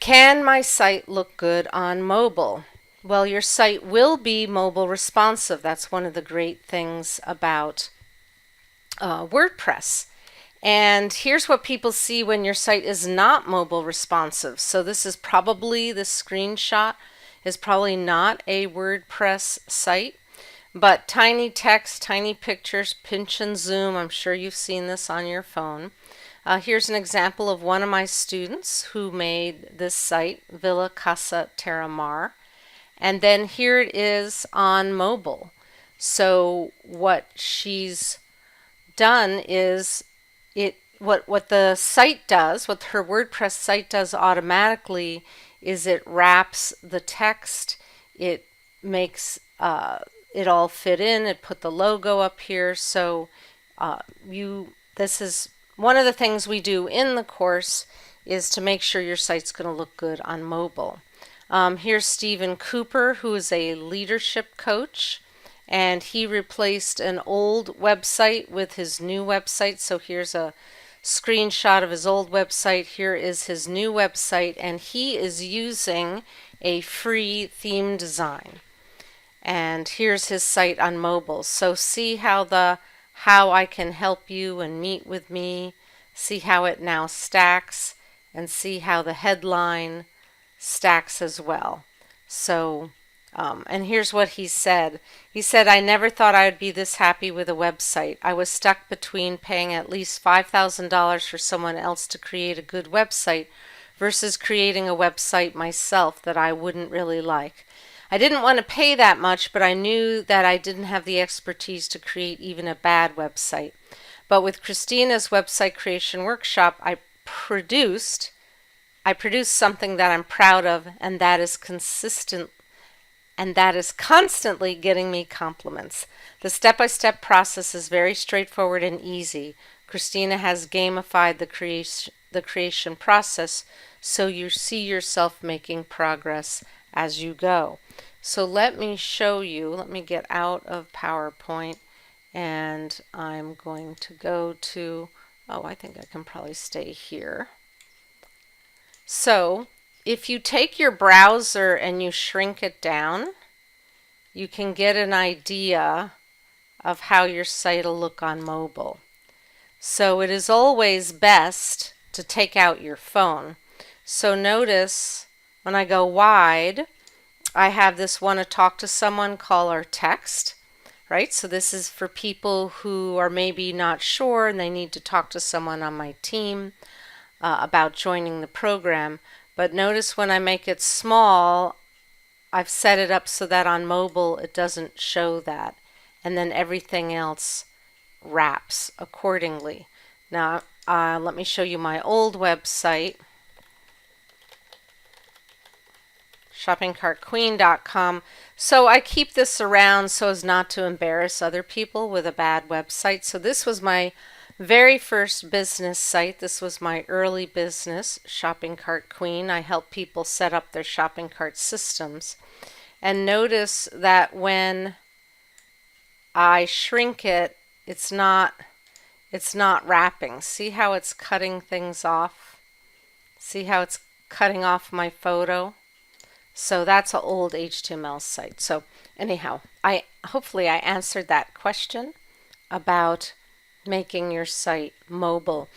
Can my site look good on mobile? Well, your site will be mobile responsive. That's one of the great things about WordPress. And here's what people see when your site is not mobile responsive. So this screenshot is probably not a WordPress site, but tiny text, tiny pictures, pinch and zoom. I'm sure you've seen this on your phone. Here's an example of one of my students who made this site, Villa Casa Terra Mar. And then here it is on mobile. So what she's done is what the site does, what her WordPress site does automatically is it wraps the text, it makes it all fit in, it put the logo up here. So this is one of the things we do in the course is to make sure your site's going to look good on mobile. Here's Stephen Cooper, who is a leadership coach, and he replaced an old website with his new website. So here's a screenshot of his old website. Here is his new website, and he is using a free theme design. And here's his site on mobile. So see how I can help you and meet with me. See how it now stacks, and see how the headline stacks as well. So and here's what he said. He said, "I never thought I would be this happy with a website. I was stuck between paying at least $5,000 for someone else to create a good website versus creating a website myself that I wouldn't really like. I didn't want to pay that much, but I knew that I didn't have the expertise to create even a bad website. But with Christina's website creation workshop, I produced something that I'm proud of, and that is constantly getting me compliments. The step-by-step process is very straightforward and easy. Christina has gamified the creation process, so you see yourself making progress as you go." So let me show you. Let me get out of PowerPoint, and I'm going to go to, I think I can probably stay here. So if you take your browser and you shrink it down, you can get an idea of how your site will look on mobile. So it is always best to take out your phone. So notice when I go wide, I have this "want to talk to someone, call or text," right? So this is for people who are maybe not sure and they need to talk to someone on my team about joining the program. But notice when I make it small, I've set it up so that on mobile it doesn't show that, and then everything else wraps accordingly. Now let me show you my old website, shoppingcartqueen.com. So I keep this around so as not to embarrass other people with a bad website. So this was my very first business site. This was my early business, Shopping Cart Queen. I help people set up their shopping cart systems. And notice that when I shrink it, it's not wrapping. See how it's cutting things off? See how it's cutting off my photo? So that's an old HTML site. So anyhow, hopefully I answered that question about making your site mobile.